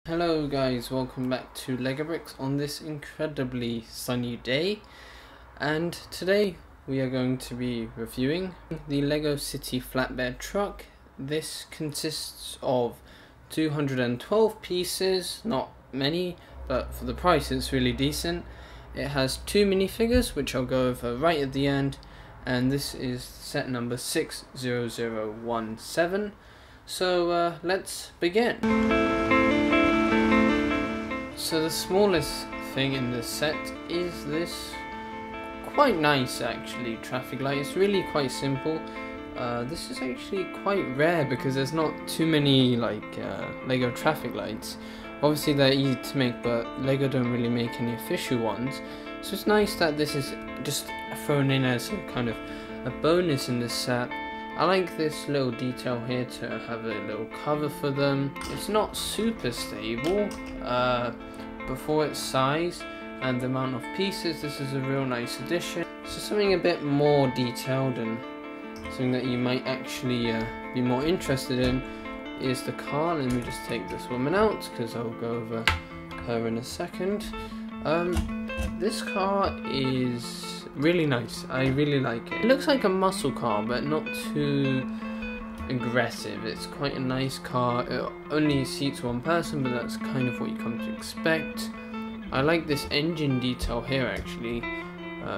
Hello guys, welcome back to Legobricks on this incredibly sunny day, and today we are going to be reviewing the Lego City Flatbed truck. This consists of 212 pieces, not many, but for the price it's really decent. It has two minifigures which I'll go over right at the end, and this is set number 60017. So let's begin. So the smallest thing in this set is this quite nice actually traffic light. It's really quite simple. This is actually quite rare because there's not too many Lego traffic lights. Obviously they're easy to make, but Lego don't really make any official ones. So it's nice that this is just thrown in as a kind of a bonus in this set. I like this little detail here to have a little cover for them. It's not super stable, but for its size and the amount of pieces, this is a real nice addition. So something a bit more detailed and something that you might actually be more interested in is the car. Let me just take this woman out because I'll go over her in a second. This car is really nice. I really like it. It looks like a muscle car, but not too aggressive. It's quite a nice car. It only seats one person, but that's kind of what you come to expect. I like this engine detail here actually.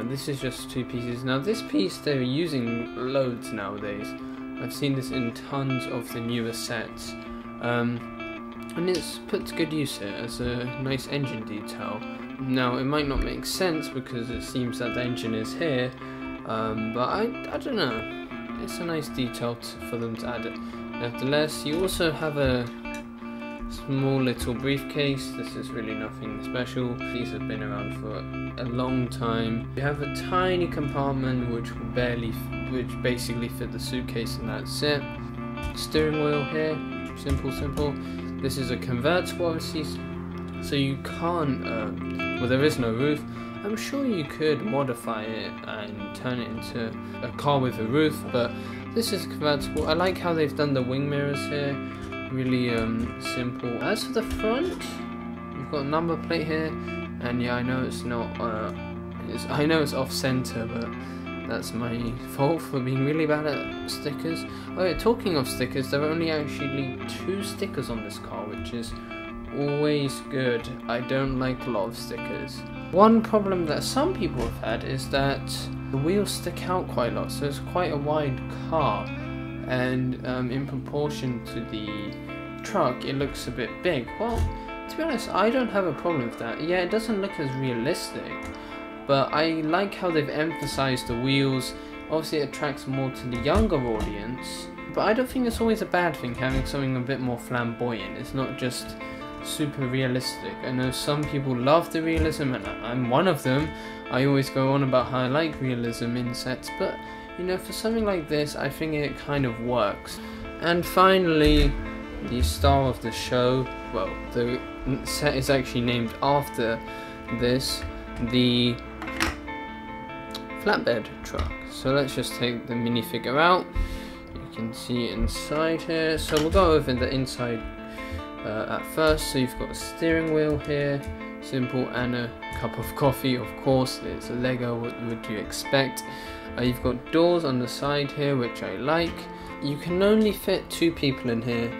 This is just two pieces. Now this piece they're using loads nowadays. I've seen this in tons of the newer sets. And it's put to good use here as a nice engine detail. Now it might not make sense because it seems that the engine is here, but I don't know, it's a nice detail for them to add it. Nevertheless, you also have a small little briefcase. This is really nothing special. These have been around for a long time. You have a tiny compartment which basically fit the suitcase, and that's it. Steering wheel here, simple. This is a convertible obviously, so you can't, well there is no roof. I'm sure you could modify it and turn it into a car with a roof, but this is convertible. I like how they've done the wing mirrors here, really simple. As for the front, you've got a number plate here, and yeah, I know it's not, I know it's off center, but that's my fault for being really bad at stickers. Oh yeah, talking of stickers, there are only actually 2 stickers on this car, which is always good. I don't like a lot of stickers. One problem that some people have had is that the wheels stick out quite a lot, so it's quite a wide car, and in proportion to the truck it looks a bit big. Well, to be honest, I don't have a problem with that. Yeah, it doesn't look as realistic, but I like how they've emphasized the wheels. Obviously it attracts more to the younger audience, but I don't think it's always a bad thing having something a bit more flamboyant. It's not just super realistic. I know some people love the realism, and I'm one of them. I always go on about how I like realism in sets, but you know, for something like this I think it kind of works. And finally, the star of the show, well, the set is actually named after this, the Flatbed truck. So let's just take the minifigure out. You can see inside here. So we'll go over the inside at first. So you've got a steering wheel here, simple, and a cup of coffee. Of course, it's a Lego, what would you expect? You've got doors on the side here, which I like. You can only fit 2 people in here,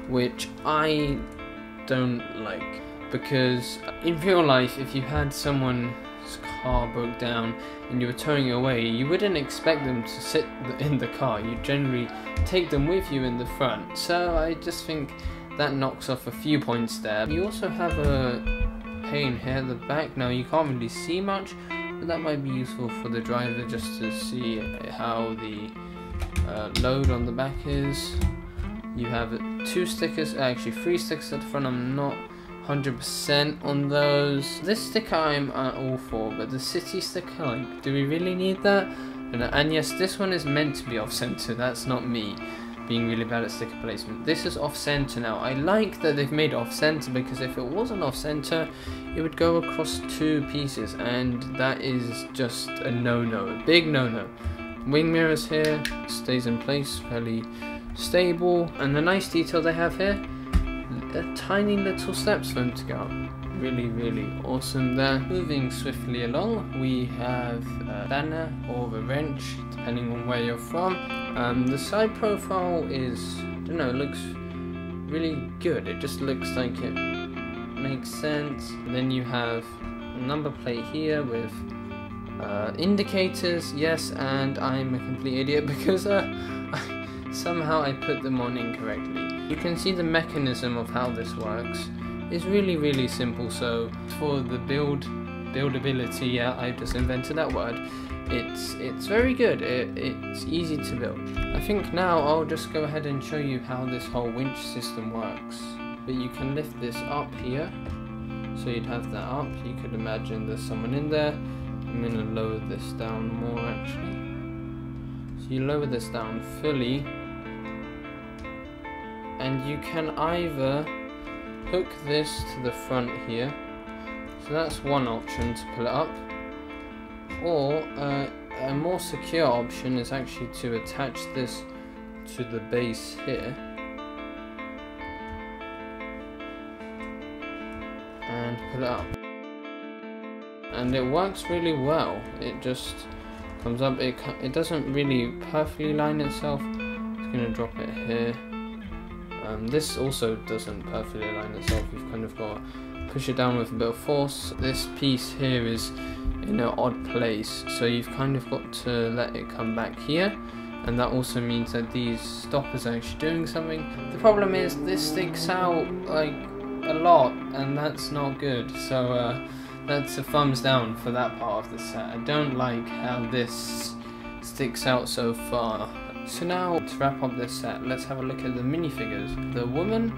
which I don't like, because in real life, if you had someone's car broke down and you were towing it away, you wouldn't expect them to sit in the car. You generally take them with you in the front. So I just think that knocks off a few points there. You also have a pane here at the back. Now you can't really see much, but that might be useful for the driver just to see how the load on the back is. You have 2 stickers, actually 3 stickers at the front. I'm not 100% on those. This sticker I'm all for, but the city sticker, like, do we really need that? And yes, this one is meant to be off center. That's not me being really bad at sticker placement. This is off center. Now I like that they've made it off center, because if it wasn't off center it would go across 2 pieces, and that is just a no-no, a big no-no. Wing mirrors here, stays in place fairly stable, and the nice detail they have here they're tiny little steps for them to go up. Really awesome there. Moving swiftly along, we have a banner or a wrench, depending on where you're from. The side profile is, I don't know, it looks really good. It just looks like it makes sense. Then you have a number plate here with indicators, yes, and I'm a complete idiot because somehow I put them on incorrectly. You can see the mechanism of how this works. It's really simple. So for the buildability, yeah, I just invented that word. It's very good. It's easy to build. I think now I'll just go ahead and show you how this whole winch system works. But you can lift this up here, so you'd have that up. You could imagine there's someone in there. I'm gonna lower this down more actually. So you lower this down fully, and you can either hook this to the front here, so that's one option to pull it up, or a more secure option is actually to attach this to the base here and pull it up, and it works really well. It just comes up, it doesn't really perfectly line itself. It's gonna drop it here. This also doesn't perfectly align itself. You've kind of got to push it down with a bit of force. This piece here is in an odd place, so you've kind of got to let it come back here, and that also means that these stoppers are actually doing something. The problem is this sticks out like a lot, and that's not good, so that's a thumbs down for that part of the set. I don't like how this sticks out so far. So now, to wrap up this set, let's have a look at the minifigures. The woman,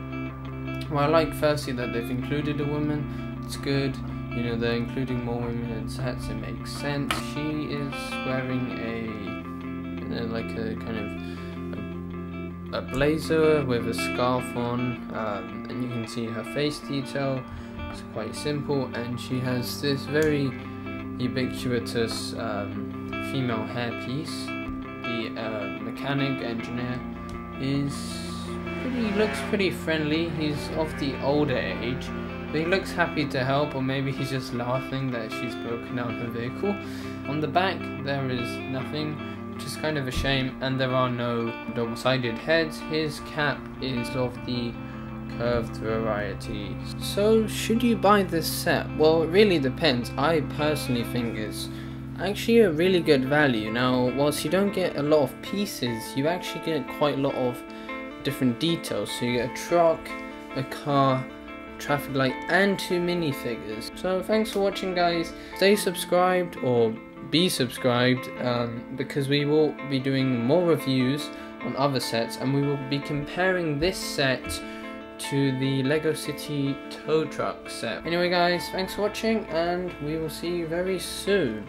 well, I like firstly that they've included a woman. It's good, you know, they're including more women in sets, it makes sense. She is wearing a, you know, like a kind of a blazer with a scarf on, and you can see her face detail. It's quite simple, and she has this very ubiquitous female hairpiece. The mechanic engineer looks pretty friendly. He's of the older age, but he looks happy to help, or maybe he's just laughing that she's broken down her vehicle. On the back there is nothing, which is kind of a shame, and there are no double-sided heads. His cap is of the curved variety. So should you buy this set? Well, it really depends. I personally think it's actually a really good value. Now, whilst you don't get a lot of pieces, you actually get quite a lot of different details. So you get a truck, a car, traffic light, and 2 minifigures. So thanks for watching, guys. Stay subscribed, or be subscribed, because we will be doing more reviews on other sets, and we will be comparing this set to the Lego City tow truck set. Anyway, guys, thanks for watching, and we will see you very soon.